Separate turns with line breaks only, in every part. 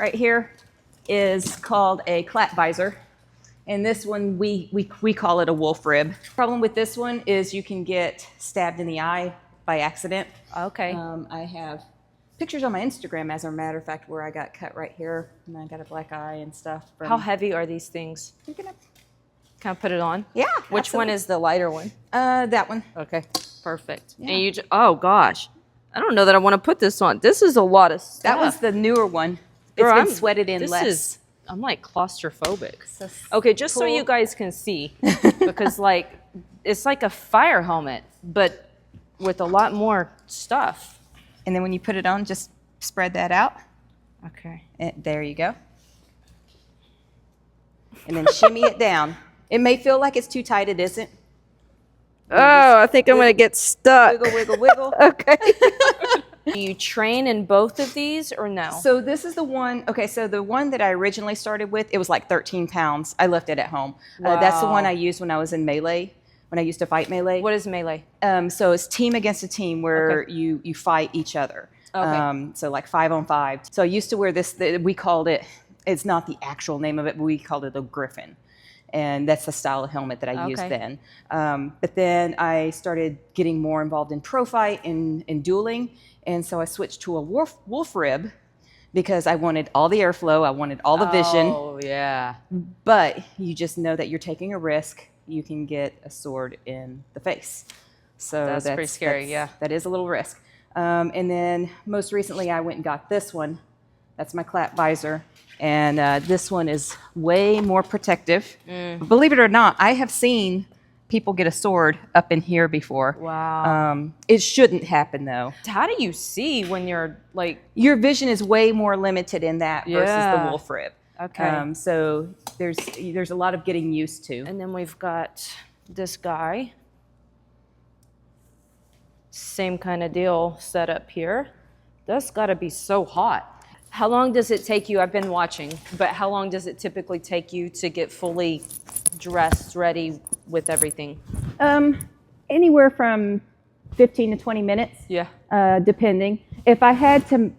right here is called a clap visor. And this one, we call it a wolf rib. Problem with this one is you can get stabbed in the eye by accident.
Okay.
I have pictures on my Instagram, as a matter of fact, where I got cut right here, and I got a black eye and stuff.
How heavy are these things? Can I put it on?
Yeah.
Which
absolutely.
one is the lighter one?
That one.
Okay, perfect.
Yeah.
And you oh gosh, I don't know that I want to put this on. This is a lot of stuff.
That was the newer one.
Girl,
It's been sweated in less.
I'm like claustrophobic.
So
Okay, just so
cool.
you guys can see, because like it's like a fire helmet, but with a lot more stuff.
And then when you put it on, just spread that out.
Okay.
And there you go. And then shimmy it down. It may feel like it's too tight. It isn't.
Oh, I think I'm gonna get stuck.
Wiggle, wiggle, wiggle.
Okay. Do you train in both of these or no?
So this is the one. Okay, so the one that I originally started with, it was like 13 pounds. I left it at home. That's the one I used when I was in melee, when I used to fight melee.
What is melee?
So it's team against a team where you fight each other.
Okay.
So like 5-on-5. So I used to wear this. We called it. It's not the actual name of it, but we called it a griffin. And that's the style of helmet that I used then. But then I started getting more involved in pro fight and dueling. And so I switched to a wolf rib because I wanted all the airflow. I wanted all the vision.
Oh, yeah.
But you just know that you're taking a risk. You can get a sword in the face. So
That's pretty scary, yeah.
That is a little risk. And then most recently I went and got this one. That's my clap visor. And this one is way more protective. Believe it or not, I have seen people get a sword up in here before.
Wow.
It shouldn't happen though.
How do you see when you're like...
Your vision is way more limited in that versus the
Yeah.
wolf rib.
Okay.
So there's a lot of getting used to.
And then we've got this guy. Same kind of deal set up here. That's got to be so hot. How long does it take you? I've been watching, but how long does it typically take you to get fully dressed, ready with everything?
Anywhere from 15 to 20 minutes,
Yeah.
depending. If I had to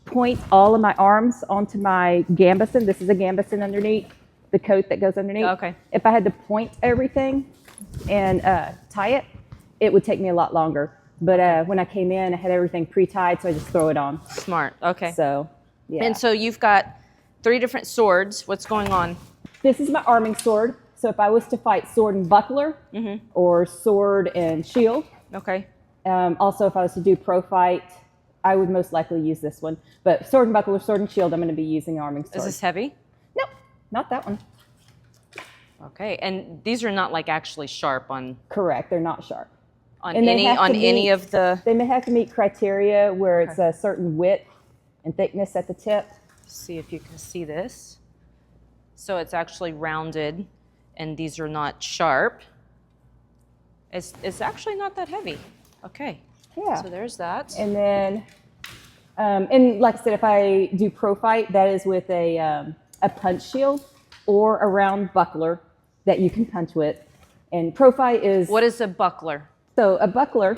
point all of my arms onto my gambeson, this is a gambeson underneath, the coat that goes underneath.
Okay.
If I had to point everything and tie it, it would take me a lot longer. But when I came in, I had everything pre-tied, so I just throw it on.
Smart. Okay.
So, yeah.
And so you've got 3 different swords. What's going on?
This is my arming sword. So if I was to fight sword and buckler or sword and shield,
Okay.
also if I was to do pro fight, I would most likely use this one. But sword and buckler, sword and shield, I'm going to be using arming sword.
Is this heavy?
No, not that one.
Okay. And these are not like actually sharp on
Correct, they're not sharp.
any of the...
They may have to meet criteria where it's a certain width and thickness at the tip.
See if you can see this. So it's actually rounded, and these are not sharp. It's actually not that heavy. Okay.
Yeah.
So there's that.
And then, and like I said, if I do pro fight, that is with a punch shield or a round buckler that you can punch with. And pro fight is...
What is a buckler?
So a buckler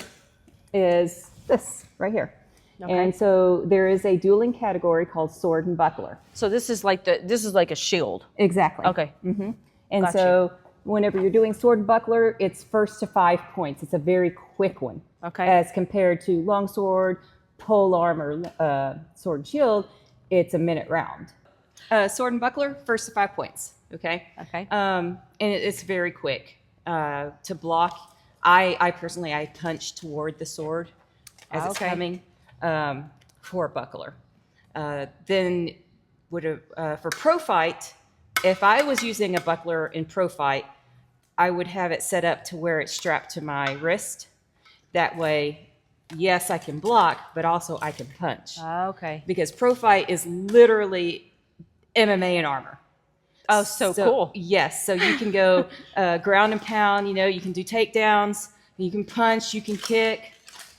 is this right here.
Okay.
And so there is a dueling category called sword and buckler.
So this is like a shield.
Exactly.
Okay.
And
Got
so whenever you're doing sword and buckler, it's first to 5 points. It's a very quick one.
Okay.
As compared to long sword, pole arm, or sword and shield, it's a minute round. Sword and buckler, first to 5 points. Okay.
Okay.
And it's very quick to block. I personally punch toward the sword as it's coming for a buckler. Then for pro fight, if I was using a buckler in pro fight, I would have it set up to where it's strapped to my wrist. That way, yes, I can block, but also I can punch.
Okay.
Because pro fight is literally MMA in armor.
Oh, so cool.
Yes, so you can go ground and pound, you can do takedowns, you can punch, you can kick.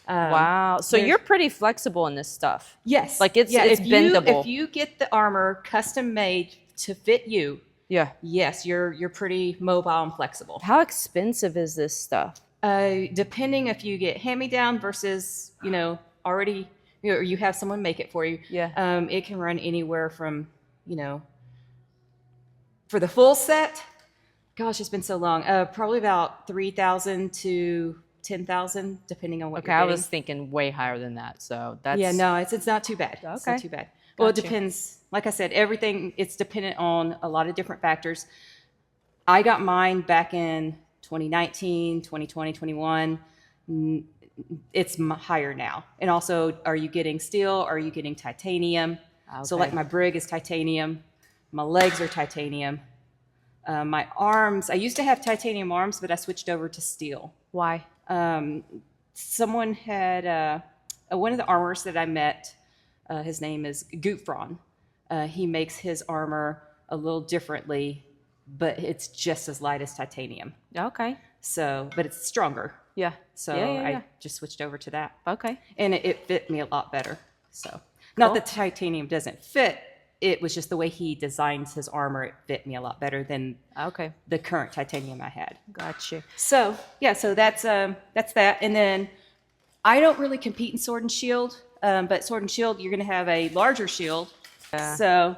Wow. So you're pretty flexible in this stuff.
Yes.
Like it's bendable.
If you get the armor custom made to fit you, yes, you're pretty mobile and flexible.
How expensive is this stuff?
Depending if you get hand-me-down versus, already or you have someone make it for you.
Yeah.
It can run anywhere from, you know, for the full set, gosh, it's been so long. Probably about 3,000 to 10,000, depending on what you're
I
getting.
was thinking way higher than that. So that's
Yeah, no, it's not too bad.
Okay.
It's not too bad. Well, it
Gotcha.
depends. Like I said, everything, it's dependent on a lot of different factors. I got mine back in 2019, 2020, 21. It's higher now. And also, are you getting steel? Are you getting titanium? So like my brig is titanium. My legs are titanium. My arms, I used to have titanium arms, but I switched over to steel.
Why?
Someone had, one of the armors that I met, his name is Gutfron. He makes his armor a little differently, but it's just as light as titanium.
Okay.
So, but it's stronger.
Yeah.
So
Yeah.
I just switched over to that.
Okay.
And it fit me a lot better. So, not that titanium doesn't fit. It was just the way he designs his armor. It fit me a lot better than the current titanium I had.
Gotcha.
So yeah, so that's that. And then I don't really compete in sword and shield, but sword and shield, you're going to have a larger shield. So,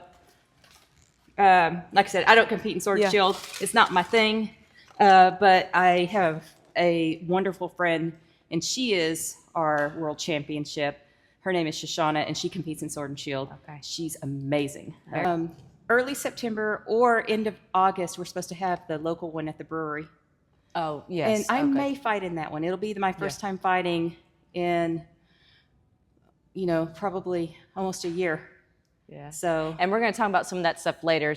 like I said, I don't compete in sword and shield. It's not my thing. But I have a wonderful friend, and she is our world championship. Her name is Shoshana, and she competes in sword and shield.
Okay.
She's amazing. Early September or end of August, we're supposed to have the local one at the brewery.
Oh, yes.
And I may fight in that one. It'll be my first time fighting in, you know, probably almost a year.
Yeah.
So,
and we're going to talk about some of that stuff later.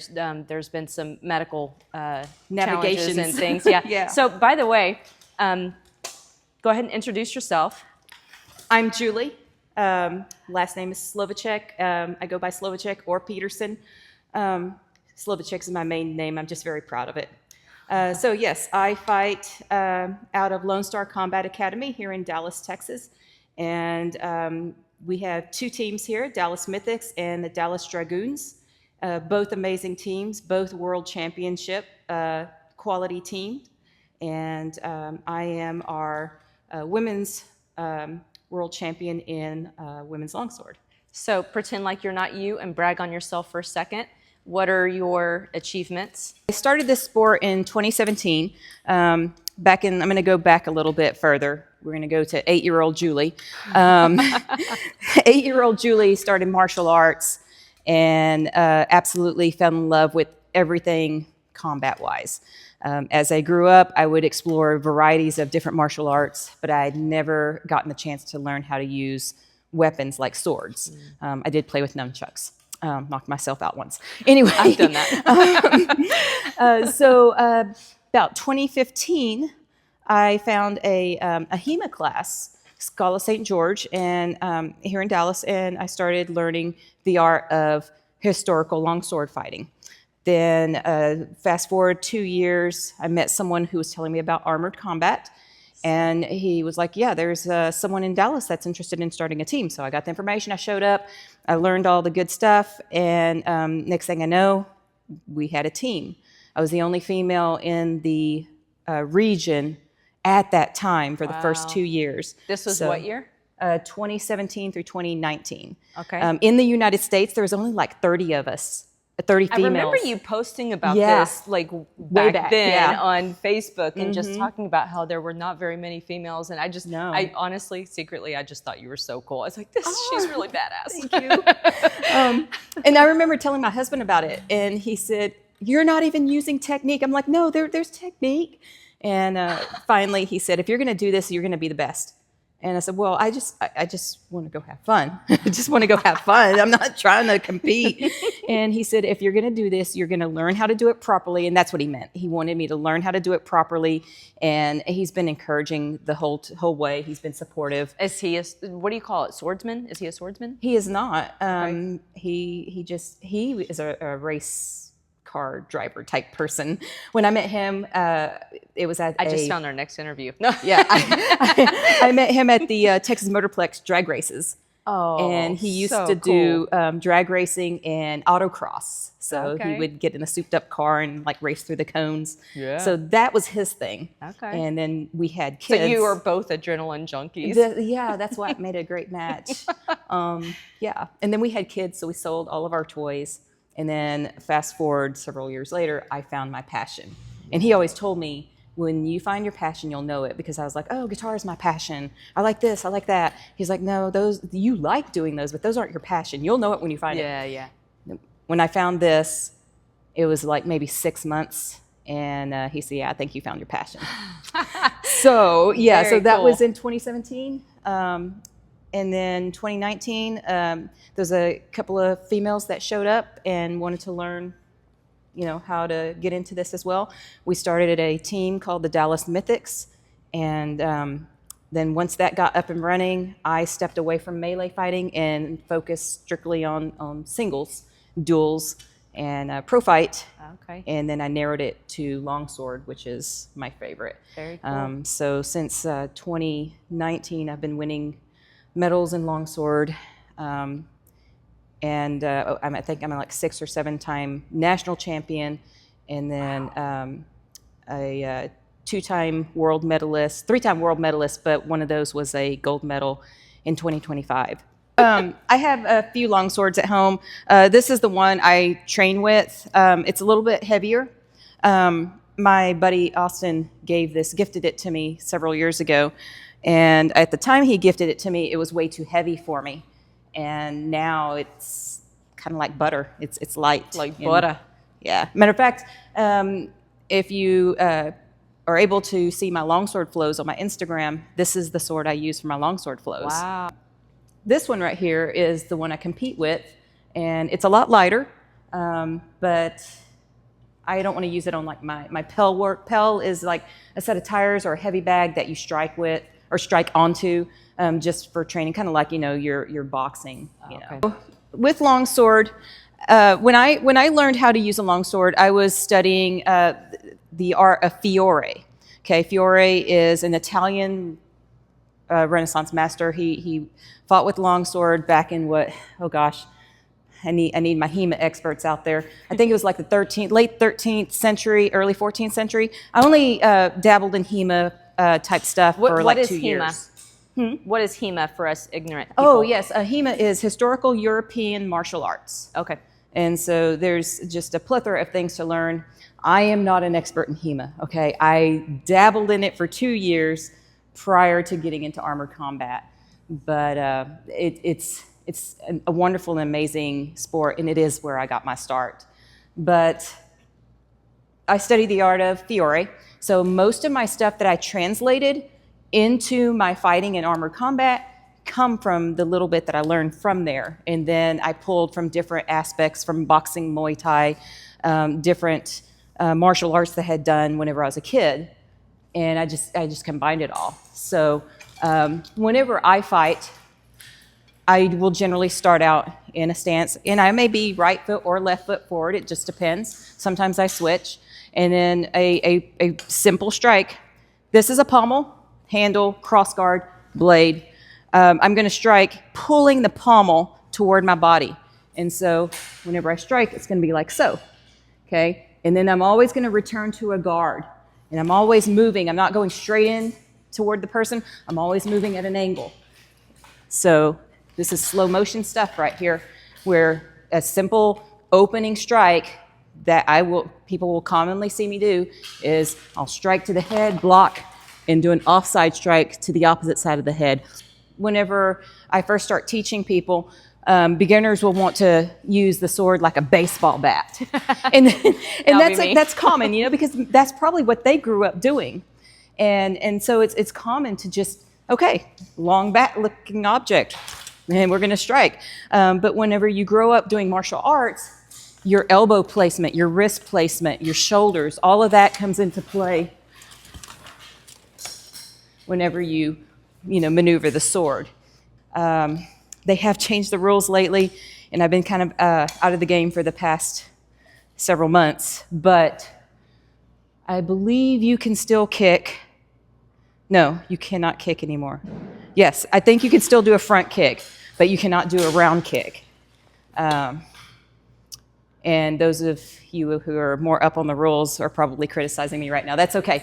There's been some medical
Navigations.
challenges and things. Yeah.
Yeah.
So, by the way, go ahead and introduce yourself.
I'm Julie. Last name is Slovacek. I go by Slovacek or Peterson. Slovacek is my main name. I'm just very proud of it. So yes, I fight out of Lone Star Combat Academy here in Dallas, Texas. And we have two teams here, Dallas Mythics and the Dallas Dragoons. Both amazing teams, both world championship quality team. And I am our women's world champion in women's longsword.
So pretend like you're not you and brag on yourself for a second. What are your achievements?
I started this sport in 2017. I'm going to go back a little bit further. We're going to go to 8-year-old Julie. 8-year-old Julie started martial arts and absolutely fell in love with everything combat-wise. As I grew up, I would explore varieties of different martial arts, but I had never gotten the chance to learn how to use weapons like swords. I did play with nunchucks. Knocked myself out once. Anyway.
I've done that.
So about 2015, I found a HEMA class, Scala St. George, and here in Dallas, and I started learning the art of historical longsword fighting. Then fast forward 2 years, I met someone who was telling me about armored combat. And he was like, yeah, there's someone in Dallas that's interested in starting a team. So I got the information, I showed up, I learned all the good stuff. And next thing I know, we had a team. I was the only female in the region at that time for the first 2 years.
This was what year?
2017 through 2019.
Okay.
In the United States, there was only like 30 of us. 30 females.
I remember you posting about
Yeah.
this like
Way
back
back,
then
yeah.
on Facebook and just talking about how there were not very many females. And I honestly, secretly, I just thought you were so cool. I was like, she's really badass.
Thank you. And I remember telling my husband about it, and he said, "You're not even using technique." I'm like, "No, there's technique." And finally, he said, "If you're going to do this, you're going to be the best." And I said, well, I just want to go have fun. I just want to go have fun. I'm not trying to compete. And he said, if you're going to do this, you're going to learn how to do it properly. And that's what he meant. He wanted me to learn how to do it properly. And he's been encouraging the whole way. He's been supportive.
Is he what do you call it? Swordsman? Is he a swordsman?
He is not.
Okay.
He is a race car driver type person. When I met him, it was at
I just found our next interview.
Yeah, I met him at the Texas Motorplex drag races.
Oh,
and he used
so
to do
cool.
drag racing and autocross. So he
Okay.
would get in a souped up car and like race through the cones.
Yeah.
So that was his thing.
Okay.
And then we had
So
kids.
you are both adrenaline junkies.
Yeah, that's what made it a great match. Yeah. And then we had kids, so we sold all of our toys. And then fast forward several years later, I found my passion. And he always told me, when you find your passion, you'll know it, because I was like, oh, guitar is my passion. I like this, I like that. He's like, no, those, you like doing those, but those aren't your passion. You'll know it when you find it.
Yeah.
When I found this, it was like maybe 6 months. And he said, yeah, I think you found your passion. So, yeah,
Very
so that
cool.
was in 2017. And then 2019, there's a couple of females that showed up and wanted to learn, you know, how to get into this as well. We started a team called the Dallas Mythics, and then once that got up and running, I stepped away from melee fighting and focused strictly on singles, duels, and pro fight.
Okay.
And then I narrowed it to longsword, which is my favorite.
Very cool.
So since 2019, I've been winning medals in longsword. And I think I'm like 6 or 7 time national champion, and then a 2-time world medalist, 3-time world medalist, but one of those was a gold medal in 2025. I have a few long swords at home. This is the one I train with. It's a little bit heavier. My buddy Austin gifted it to me several years ago, and at the time he gifted it to me, it was way too heavy for me. And now it's kind of like butter. It's light.
Like butter.
Yeah. Matter of fact, if you are able to see my longsword flows on my Instagram, this is the sword I use for my longsword flows.
Wow.
This one right here is the one I compete with, and it's a lot lighter, but I don't want to use it on like my Pell work. Pell is like a set of tires or a heavy bag that you strike with or strike onto, just for training, kind of like, you know, your boxing. You know. With longsword, when I learned how to use a longsword, I was studying the art of Fiore. Okay, Fiore is an Italian Renaissance master. He fought with longsword back in what? Oh gosh, I need my HEMA experts out there. I think it was like the late 13th century, early 14th century. I only dabbled in HEMA type stuff for like 2 years.
What is HEMA for us ignorant people?
Oh yes, HEMA is Historical European Martial Arts.
Okay.
And so there's just a plethora of things to learn. I am not an expert in HEMA, okay? I dabbled in it for 2 years prior to getting into armored combat. But it's a wonderful and amazing sport, and it is where I got my start. But I studied the art of Fiore, so most of my stuff that I translated into my fighting and armored combat come from the little bit that I learned from there. And then I pulled from different aspects from boxing, Muay Thai, different martial arts that I had done whenever I was a kid. And I just combined it all. So whenever I fight, I will generally start out in a stance, and I may be right foot or left foot forward. It just depends. Sometimes I switch. And then a simple strike. This is a pommel, handle, cross guard, blade. I'm going to strike pulling the pommel toward my body. And so whenever I strike, it's going to be like so. Okay? And then I'm always going to return to a guard. And I'm always moving. I'm not going straight in toward the person. I'm always moving at an angle. So this is slow motion stuff right here, where a simple opening strike that people will commonly see me do is I'll strike to the head, block, and do an offside strike to the opposite side of the head. Whenever I first start teaching people, beginners will want to use the sword like a baseball bat. and that's common, you know, because that's probably what they grew up doing. And so it's common to just, okay, long bat looking object, and we're going to strike. But whenever you grow up doing martial arts, your elbow placement, your wrist placement, your shoulders, all of that comes into play whenever you maneuver the sword. They have changed the rules lately, and I've been kind of out of the game for the past several months, but I believe you can still kick. No, you cannot kick anymore. Yes, I think you can still do a front kick, but you cannot do a round kick. And those of you who are more up on the rules are probably criticizing me right now. That's okay.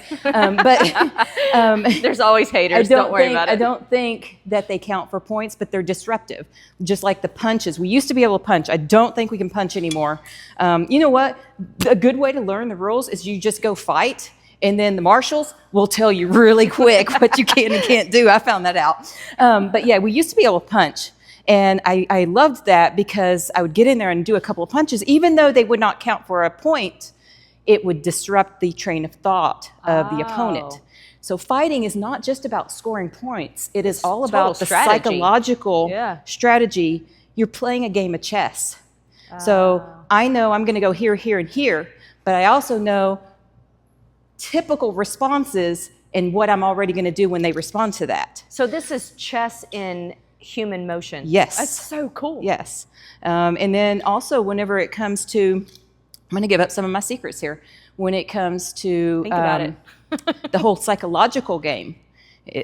There's always haters. Don't worry about it.
I don't think that they count for points, but they're disruptive. Just like the punches. We used to be able to punch. I don't think we can punch anymore. You know what? A good way to learn the rules is you just go fight, and then the marshals will tell you really quick what you can and can't do. I found that out. But yeah, we used to be able to punch. And I loved that because I would get in there and do a couple of punches. Even though they would not count for a point, it would disrupt the train of thought of the opponent. So fighting is not just about scoring points. It is all about the psychological strategy. You're playing a game of chess. So I know I'm going to go here, here, and here, but I also know typical responses and what I'm already going to do when they respond to that.
So this is chess in human motion.
Yes.
That's so cool.
Yes. And then also whenever it comes to, I'm going to give up some of my secrets here. When it comes to
Think about it.
the whole psychological game,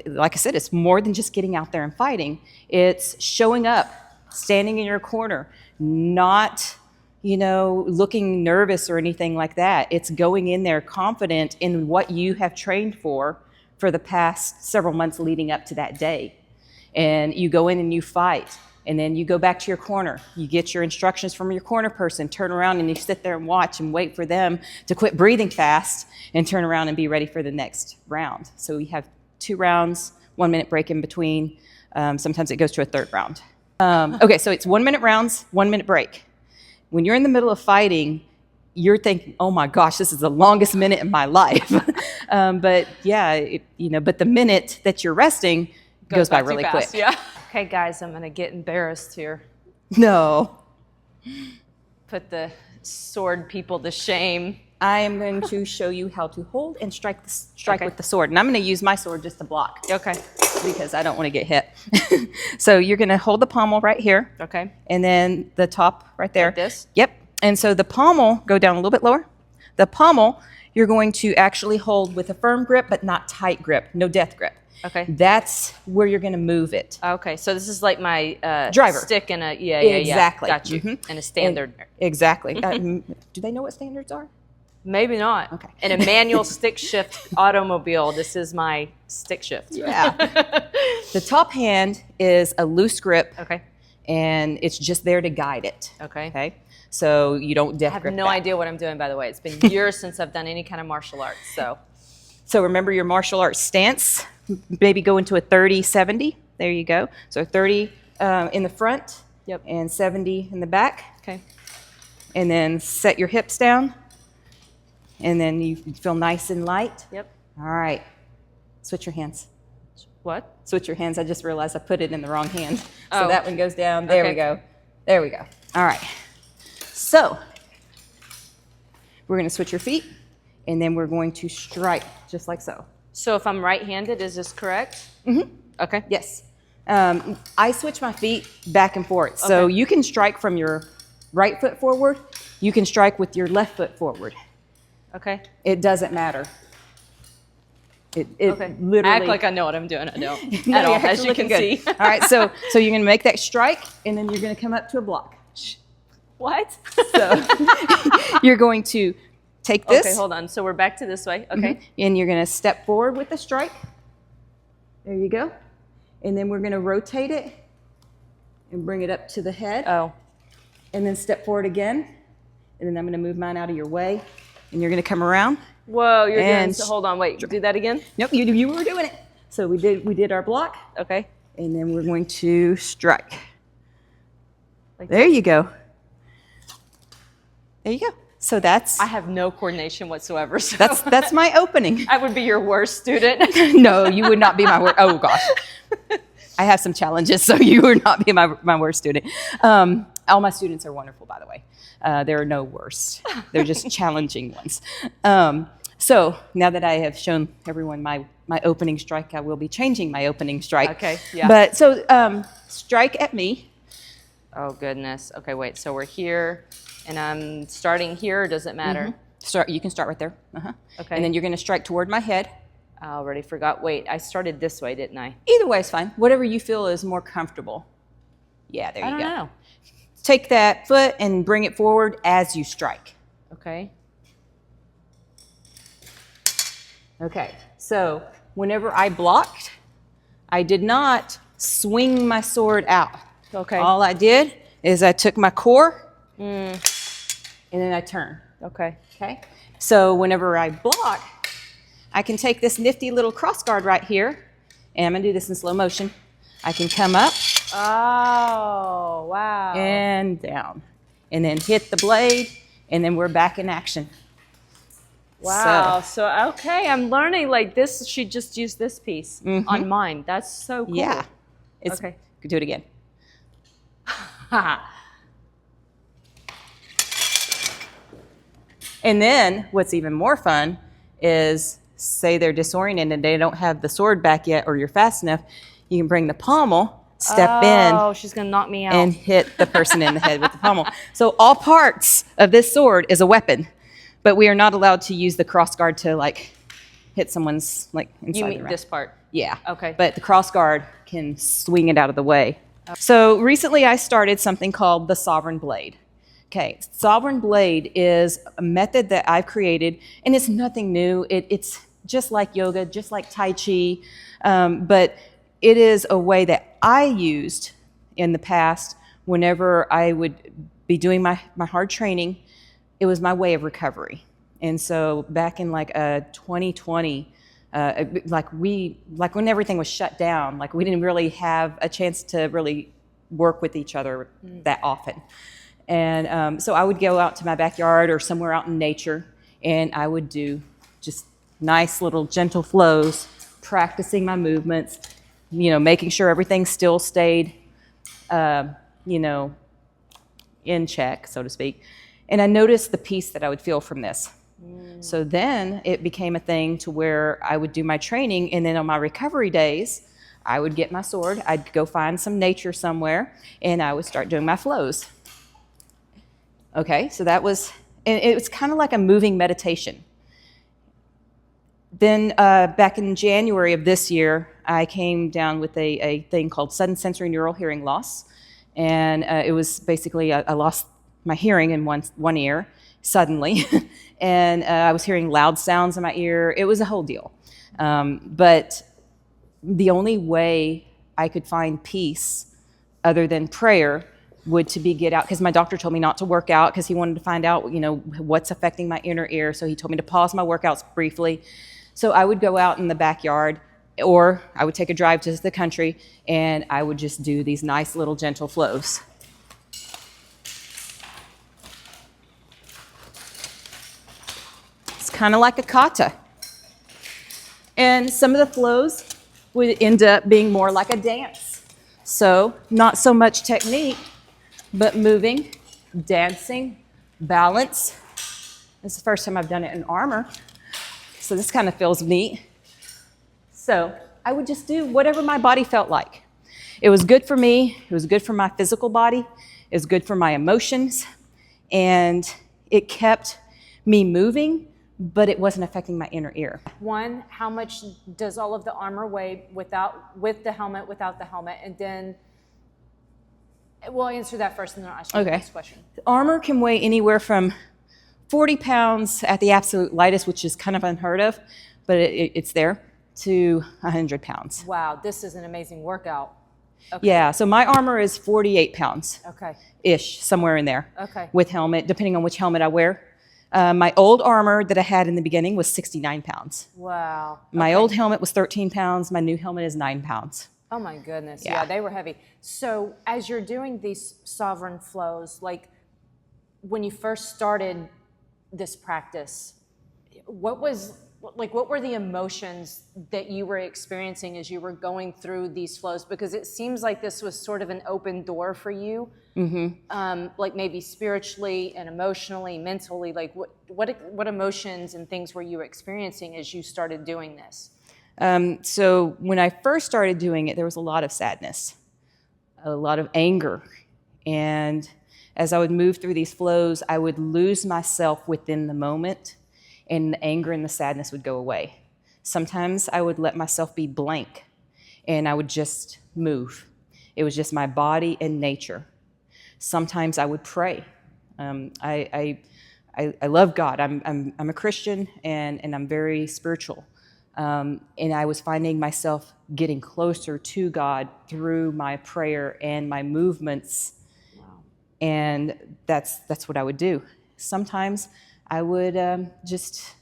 like I said, it's more than just getting out there and fighting. It's showing up, standing in your corner, not, looking nervous or anything like that. It's going in there confident in what you have trained for the past several months leading up to that day. And you go in and you fight, and then you go back to your corner. You get your instructions from your corner person, turn around and you sit there and watch and wait for them to quit breathing fast and turn around and be ready for the next round. So we have 2 rounds, 1 minute break in between. Sometimes it goes to a 3rd round. Okay, so it's 1 minute rounds, 1 minute break. When you're in the middle of fighting, you're thinking, oh my gosh, this is the longest minute in my life. But yeah, but the minute that you're resting goes by really quick.
Yeah. Okay, guys, I'm going to get embarrassed here.
No.
Put the sword people to shame.
I am going to show you how to hold and strike with the sword. And I'm going to use my sword just to block.
Okay.
Because I don't want to get hit. So you're going to hold the pommel right here.
Okay.
And then the top right there.
Like this?
Yep. And so the pommel, go down a little bit lower. The pommel, you're going to actually hold with a firm grip, but not tight grip. No death grip.
Okay.
That's where you're going to move it.
Okay, so this is like my
driver
stick and a
exactly.
Got you.
Mm-hmm.
And a standard.
Exactly. Do they know what standards are?
Maybe not.
Okay.
In a manual stick shift automobile, this is my stick shift.
Yeah. The top hand is a loose grip.
Okay.
And it's just there to guide it.
Okay.
Okay. So you don't death grip.
I have no idea what I'm doing, by the way. It's been years since I've done any kind of martial arts. So
remember your martial arts stance. Maybe go into a 30-70. There you go. So 30 in the front.
Yep.
And 70 in the back.
Okay.
And then set your hips down. And then you feel nice and light.
Yep.
All right. Switch your hands.
What?
Switch your hands. I just realized I put it in the wrong hand. So
Oh.
that one goes down. There
Okay.
we go. There we go. All right. So we're going to switch your feet, and then we're going to strike just like so.
So if I'm right-handed, is this correct?
Mm-hmm.
Okay.
Yes. I switch my feet back and forth. So
Okay.
you can strike from your right foot forward. You can strike with your left foot forward.
Okay.
It doesn't matter. It
Okay.
literally.
I act like I know what I'm doing. I don't
No,
at all,
you're
as you
looking
can
good.
see.
All right. So you're going to make that strike, and then you're going to come up to a block.
What?
So you're going to take this.
Okay, hold on. So we're back to this way. Okay.
And you're going to step forward with the strike. There you go. And then we're going to rotate it and bring it up to the head.
Oh.
And then step forward again. And then I'm going to move mine out of your way. And you're going to come around.
Whoa, you're doing.
And
So hold on. Wait. Do that again.
Nope, you were doing it. So we did our block.
Okay.
And then we're going to strike.
Like
There you go. There you go. So that's
I have no coordination whatsoever. So
that's my opening.
I would be your worst student.
No, you would not be my worst. Oh gosh, I have some challenges, so you would not be my worst student. All my students are wonderful, by the way. There are no worst. They're just challenging ones. So now that I have shown everyone my opening strike, I will be changing my opening strike.
Okay, yeah.
But so strike at me.
Oh goodness. Okay, wait. So we're here, and I'm starting here. Or does it matter?
You can start right there.
Okay.
And then you're going to strike toward my head.
I already forgot. Wait, I started this way, didn't I?
Either way is fine. Whatever you feel is more comfortable. Yeah, there you
I
go.
don't know.
Take that foot and bring it forward as you strike.
Okay.
Okay, so whenever I blocked, I did not swing my sword out.
Okay.
All I did is I took my core and then I turned.
Okay.
Okay, so whenever I block, I can take this nifty little cross guard right here, and I'm gonna do this in slow motion. I can come up
Oh, wow.
and down, and then hit the blade, and then we're back in action.
Wow. So, okay, I'm learning like this. She just used this piece on mine. That's so cool.
Yeah.
Okay.
Do it again. And then what's even more fun is, say they're disoriented and they don't have the sword back yet, or you're fast enough, you can bring the pommel, step in,
Oh, she's going to knock me out.
and hit the person in the head with the pommel. So all parts of this sword is a weapon, but we are not allowed to use the cross guard to like hit someone's like inside
you
the
mean
round.
this part?
Yeah.
Okay.
But the cross guard can swing it out of the way. So recently I started something called the Sovereign Blade. Okay, Sovereign Blade is a method that I've created, and it's nothing new. It's just like yoga, just like Tai Chi, but it is a way that I used in the past whenever I would be doing my hard training. It was my way of recovery. And so back in like 2020, like when everything was shut down, like we didn't really have a chance to really work with each other that often. And so I would go out to my backyard or somewhere out in nature, and I would do just nice little gentle flows, practicing my movements, making sure everything still stayed, in check, so to speak. And I noticed the peace that I would feel from this. So then it became a thing to where I would do my training, and then on my recovery days, I would get my sword, I'd go find some nature somewhere, and I would start doing my flows. Okay, so that was, and it was kind of like a moving meditation. Then back in January of this year, I came down with a thing called sudden sensory neural hearing loss. And it was basically, I lost my hearing in one ear suddenly. And I was hearing loud sounds in my ear. It was a whole deal. But the only way I could find peace other than prayer would to be get out, because my doctor told me not to work out because he wanted to find out, what's affecting my inner ear. So he told me to pause my workouts briefly. So I would go out in the backyard, or I would take a drive to the country, and I would just do these nice little gentle flows. It's kind of like a kata. And some of the flows would end up being more like a dance. So not so much technique, but moving, dancing, balance. It's the first time I've done it in armor, so this kind of feels neat. So I would just do whatever my body felt like. It was good for me, it was good for my physical body, it was good for my emotions, and it kept me moving, but it wasn't affecting my inner ear.
One, how much does all of the armor weigh with the helmet, without the helmet? And then we'll answer that first, and then I'll ask you the next question.
The armor can weigh anywhere from 40 pounds at the absolute lightest, which is kind of unheard of, but it's there, to 100 pounds.
Wow, this is an amazing workout. Okay.
Yeah, so my armor is 48 pounds.
Okay.
Ish, somewhere in there.
Okay.
With helmet, depending on which helmet I wear. My old armor that I had in the beginning was 69 pounds.
Wow.
My old helmet was 13 pounds. My new helmet is 9 pounds.
Oh my goodness.
Yeah.
Yeah, they were heavy. So as you're doing these sovereign flows, like when you first started this practice, what were the emotions that you were experiencing as you were going through these flows? Because it seems like this was sort of an open door for you, like maybe spiritually and emotionally, mentally. Like what emotions and things were you experiencing as you started doing this?
So when I first started doing it, there was a lot of sadness, a lot of anger. And as I would move through these flows, I would lose myself within the moment, and the anger and the sadness would go away. Sometimes I would let myself be blank, and I would just move. It was just my body and nature. Sometimes I would pray. I love God. I'm a Christian and I'm very spiritual. And I was finding myself getting closer to God through my prayer and my movements. Wow. And that's what I would do. Sometimes I would just,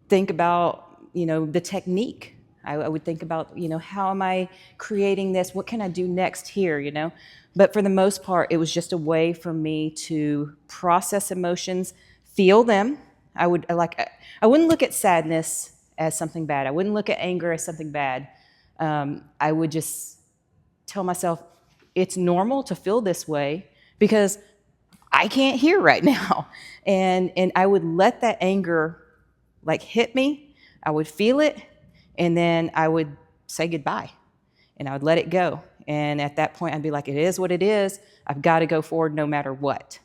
think about, the technique. I would think about, how am I creating this? What can I do next here, But for the most part, it was just a way for me to process emotions, feel them. I wouldn't look at sadness as something bad. I wouldn't look at anger as something bad. I would just tell myself it's normal to feel this way because I can't hear right now. And I would let that anger hit me. I would feel it, and then I would say goodbye, and I would let it go. And at that point, I'd be like, it is what it is. I've got to go forward no matter what.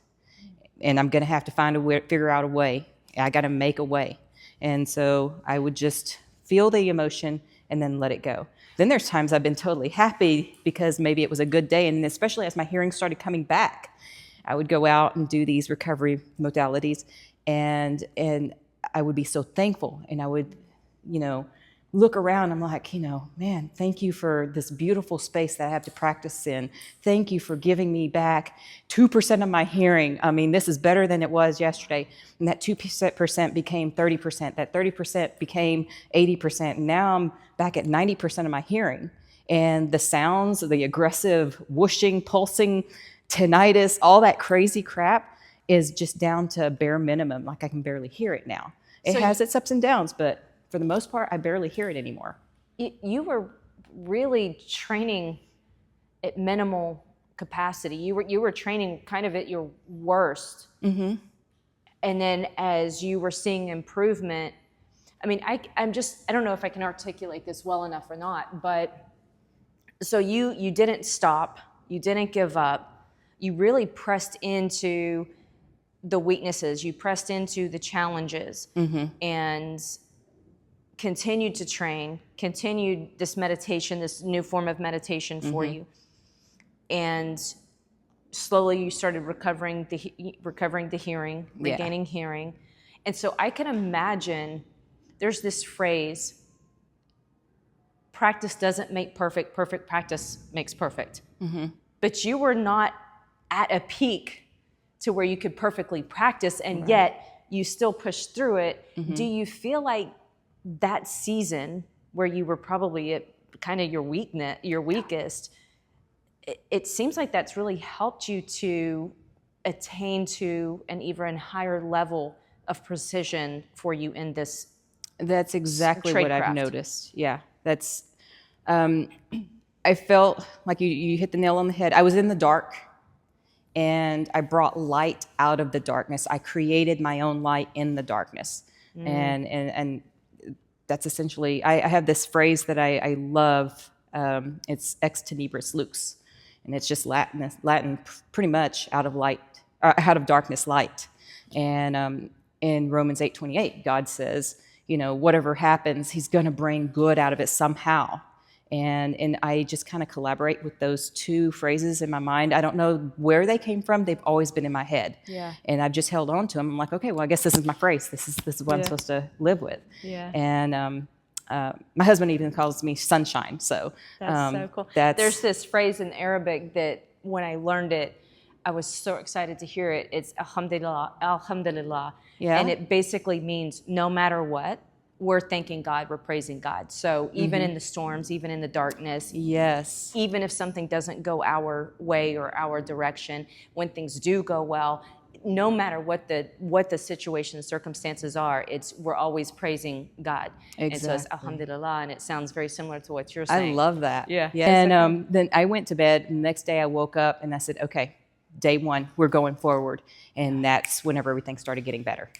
And I'm going to have to figure out a way. I got to make a way. And so I would just feel the emotion and then let it go. Then there's times I've been totally happy because maybe it was a good day. And especially as my hearing started coming back, I would go out and do these recovery modalities, and I would be so thankful, and I would, look around. I'm like, man, thank you for this beautiful space that I have to practice in. Thank you for giving me back 2% of my hearing. I mean, this is better than it was yesterday. And that 2% became 30%. That 30% became 80%. And now I'm back at 90% of my hearing. And the sounds, the aggressive whooshing, pulsing, tinnitus, all that crazy crap is just down to bare minimum. Like I can barely hear it now. It has its ups and downs, but for the most part, I barely hear it anymore.
You were really training at minimal capacity. You were training kind of at your worst. Mm-hmm. And then as you were seeing improvement, I mean, I don't know if I can articulate this well enough or not, but so you didn't stop, you didn't give up, you really pressed into the weaknesses, you pressed into the challenges, mm-hmm. and continued to train, continued this meditation, this new form of meditation for mm-hmm. you. And slowly you started recovering the hearing, regaining hearing. And so I can imagine there's this phrase, practice doesn't make perfect, perfect practice makes perfect. Mm-hmm. But you were not at a peak to where you could perfectly practice, and right. yet you still pushed through it. Mm-hmm. Do you feel like that season where you were probably at kind of your weakest, it seems like that's really helped you to attain to an even higher level of precision for you in this?
That's exactly what I've noticed. Yeah, that's, I felt like you hit the nail on the head. I was in the dark, and I brought light out of the darkness. I created my own light in the darkness. Mm. And that's essentially, I have this phrase that I love. It's ex tenebris lux, and it's just Latin pretty much out of darkness light. And in Romans 8:28, God says, whatever happens, he's going to bring good out of it somehow. And I just kind of collaborate with those two phrases in my mind. I don't know where they came from. They've always been in my head. Yeah. And I've just held on to them. I'm like, okay, well, I guess this is my phrase. This is what I'm supposed to live with. Yeah. And my husband even calls me sunshine. So
that's so cool. There's this phrase in Arabic that when I learned it, I was so excited to hear it. It's alhamdulillah, alhamdulillah. Yeah. And it basically means no matter what, we're thanking God, we're praising God. So even mm-hmm. in the storms, even in the darkness, yes, even if something doesn't go our way or our direction, when things do go well, no matter what the situation, circumstances are, we're always praising God. Exactly. And so it's alhamdulillah, and it sounds very similar to what you're saying.
I love that. Yeah. And then I went to bed, and the next day I woke up and I said, okay, day one, we're going forward. And that's whenever everything started getting better.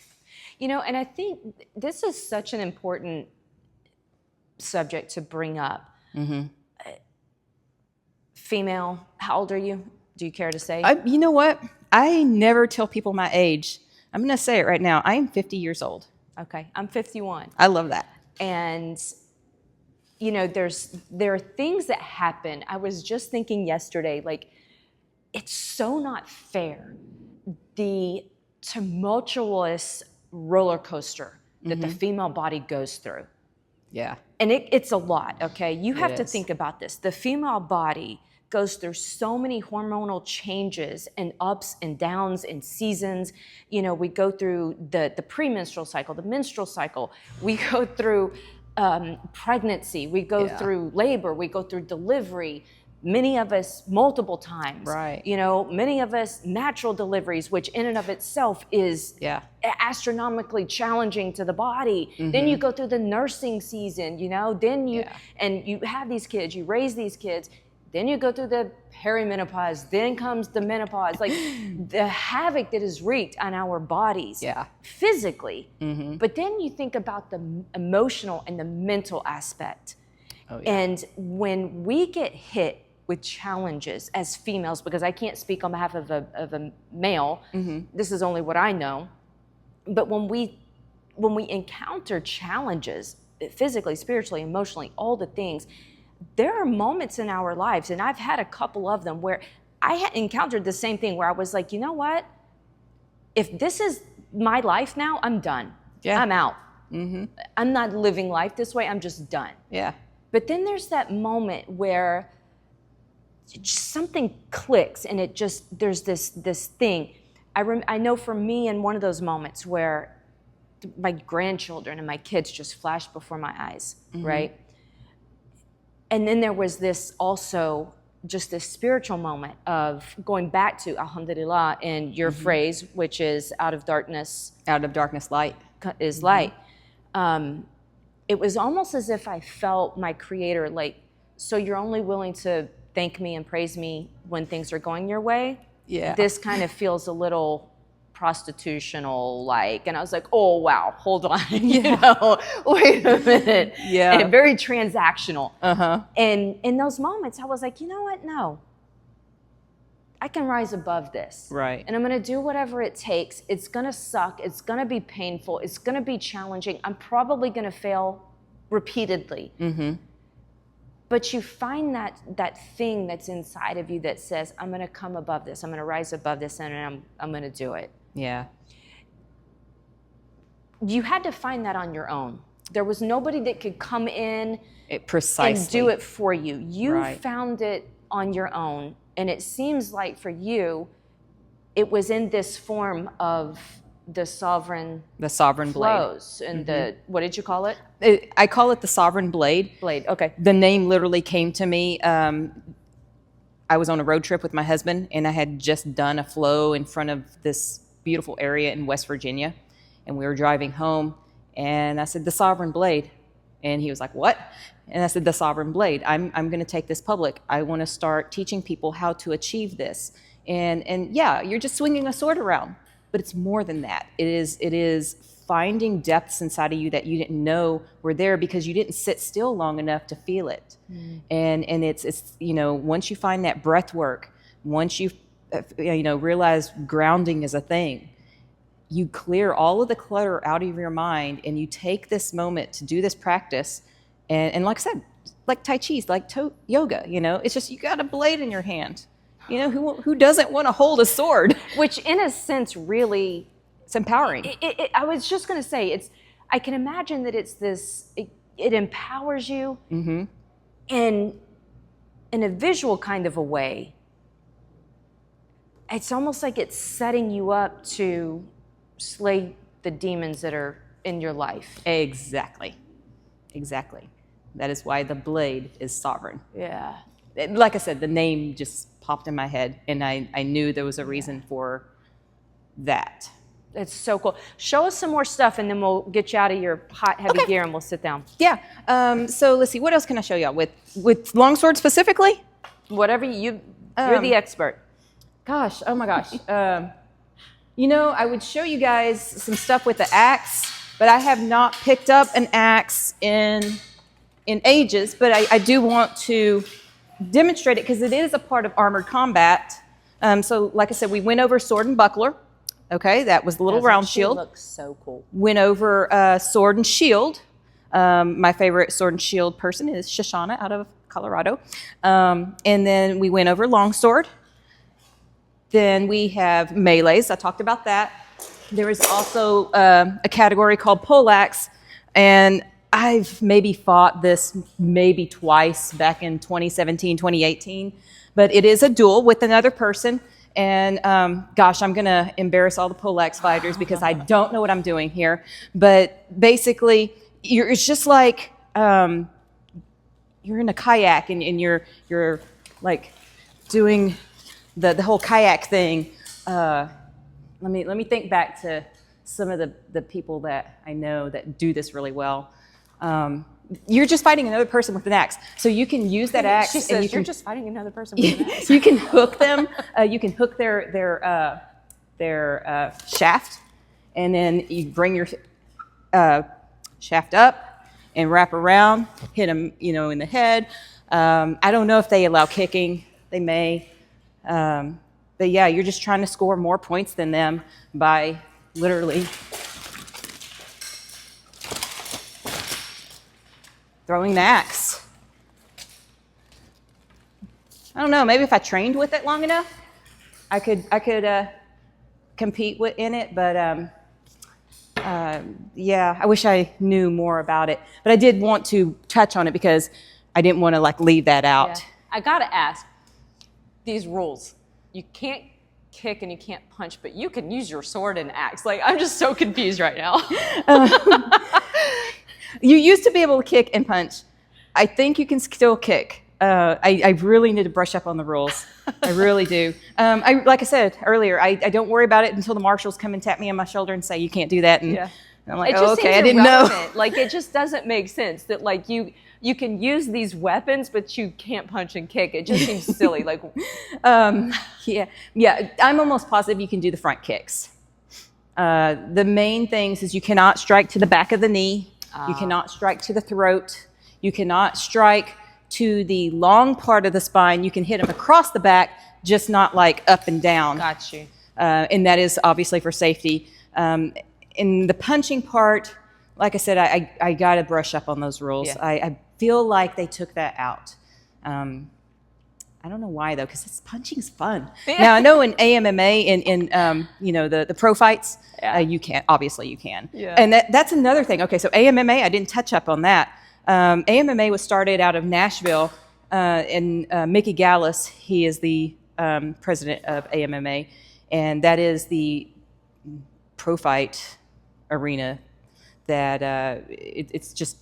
And I think this is such an important subject to bring up. Mm-hmm. Female, how old are you? Do you care to say?
You know what? I never tell people my age. I'm going to say it right now. I am 50 years old.
Okay. I'm 51.
I love that.
And you know, there are things that happen. I was just thinking yesterday, like, it's so not fair. The tumultuous roller coaster that the female body goes through.
Yeah.
And it's a lot, okay? You have to
is.
think about this. The female body goes through so many hormonal changes and ups and downs and seasons. You know, we go through the premenstrual cycle, the menstrual cycle. We go through pregnancy. We go through labor. We go through delivery. Many of us multiple times.
Right.
You know, many of us natural deliveries, which in and of itself is astronomically challenging to the body. Then you go through the nursing season, you know, then you have these kids, you raise these kids. Then you go through the perimenopause, then comes the menopause, like the havoc that is wreaked on our bodies physically. But then you think about the emotional and the mental aspect. Oh, yeah. And when we get hit with challenges as females, because I can't speak on behalf of a male, this is only what I know, but when we encounter challenges, physically, spiritually, emotionally, all the things, there are moments in our lives, and I've had a couple of them where I had encountered the same thing where I was like, you know what? If this is my life now, I'm done. Yeah. I'm out. I'm not living life this way. I'm just done. Yeah. But then there's that moment where just something clicks, and it just, there's this thing. I know for me, in one of those moments where my grandchildren and my kids just flashed before my eyes, right? And then there was this also, just this spiritual moment of going back to Alhamdulillah and your phrase, which is out of darkness light is light. It was almost as if I felt my Creator like, so you're only willing to thank me and praise me when things are going your way? Yeah. This kind of feels a little prostitutional like, and I was like, oh wow, hold on, you know, wait a minute. Yeah. And very transactional. And in those moments I was like, you know what, no, I can rise above this. Right. And I'm gonna do whatever it takes. It's gonna suck, it's gonna be painful, it's gonna be challenging, I'm probably gonna fail repeatedly. But you find that thing that's inside of you that says, I'm gonna come above this, I'm gonna rise above this, and I'm gonna do it. Yeah. You had to find that on your own. There was nobody that could come in and do it for you. You found it on your own. And it seems like for you, it was in this form of the sovereign flows blade. And the, what did you call it?
I call it the sovereign blade.
Blade, okay.
The name literally came to me. I was on a road trip with my husband, and I had just done a flow in front of this beautiful area in West Virginia. And we were driving home, and I said, the sovereign blade. And he was like, what? And I said, the sovereign blade. I'm going to take this public. I want to start teaching people how to achieve this. And yeah, you're just swinging a sword around, but it's more than that. It is finding depths inside of you that you didn't know were there because you didn't sit still long enough to feel it. And it's you know, once you find that breath work, once you realize grounding is a thing, you clear all of the clutter out of your mind, and you take this moment to do this practice. And like I said, like Tai Chi, like yoga, you know, it's just, you got a blade in your hand. You know, who doesn't want to hold a sword? Which in a sense, really, it's empowering. I was just going to say, I can imagine that it's this, it empowers you in a visual kind of a way. It's almost like it's setting you up to slay the demons that are in your life. Exactly. That is why the blade is sovereign. Yeah. Like I said, the name just popped in my head, and I knew there was a reason for that. It's so cool. Show us some more stuff, and then we'll get you out of your hot, heavy gear, and we'll sit down. Yeah. So let's see. What else can I show y'all with longsword specifically? Whatever you're the expert. Gosh. Oh my gosh. You know, I would show you guys some stuff with the axe, but I have not picked up an axe in ages. But I do want to demonstrate it because it is a part of armored combat. So like I said, we went over sword and buckler. Okay, that was the little round shield. Looks so cool. Went over sword and shield. My favorite Sword and Shield person is Shoshana out of Colorado. And then we went over longsword. Then we have melees. I talked about that. There is also a category called poleaxe, and I've maybe fought this maybe twice back in 2017, 2018, but it is a duel with another person. And gosh, I'm going to embarrass all the poleaxe fighters because I don't know what I'm doing here. But basically, it's just like you're in a kayak and you're like doing the whole kayak thing. Let me think back to some of the people that I know that do this really well. You're just fighting another person with an axe, so you can use that axe.
She says,
and
you're just fighting another person with an axe.
You can hook them. You can hook their shaft, and then you bring your shaft up and wrap around, hit them, in the head. I don't know if they allow kicking. They may. But yeah, you're just trying to score more points than them by literally throwing the axe. I don't know, maybe if I trained with it long enough, I could compete in it, but yeah, I wish I knew more about it. But I did want to touch on it because I didn't want to leave that out.
Yeah. I gotta ask, these rules. You can't kick and you can't punch, but you can use your sword and axe. I'm just so confused right now.
You used to be able to kick and punch. I think you can still kick. I really need to brush up on the rules. I really do. Like I said earlier, I don't worry about it until the marshals come and tap me on my shoulder and say, you can't do that. And I'm like, oh, okay, I didn't know.
It just doesn't make sense that you can use these weapons, but you can't punch and kick. It just seems silly.
Yeah. I'm almost positive you can do the front kicks. The main things is you cannot strike to the back of the knee. You cannot strike to the throat. You cannot strike to the long part of the spine. You can hit them across the back, just not up and down.
Got you.
And that is obviously for safety. In the punching part, like I said, I got to brush up on those rules.
Yeah.
I feel like they took that out. I don't know why though, because punching's fun. Yeah. Now I know in AMMA in the pro fights, you can obviously you can.
Yeah.
And that's another thing. Okay, so AMMA, I didn't touch up on that. AMMA was started out of Nashville, and Mickey Gallus, he is the president of AMMA, and that is the pro fight arena that it's just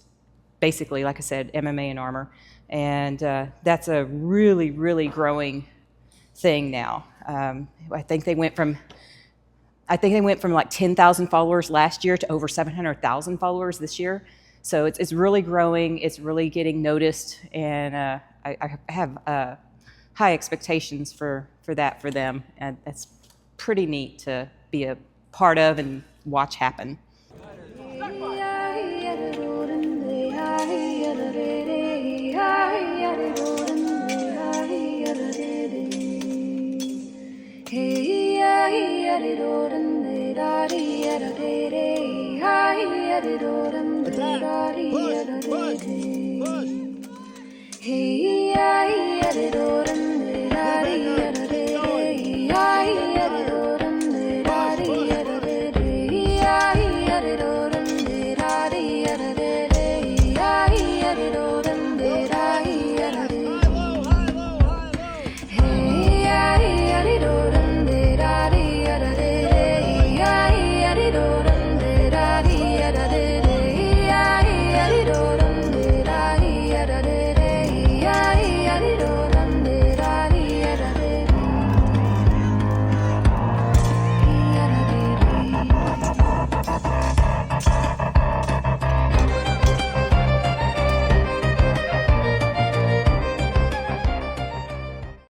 basically, like I said, MMA and armor. And that's a really, really growing thing now. I think they went from 10,000 followers last year to over 700,000 followers this year. So it's really growing. It's really getting noticed, and I have high expectations for that for them. And it's pretty neat to be a part of and watch happen.
Hey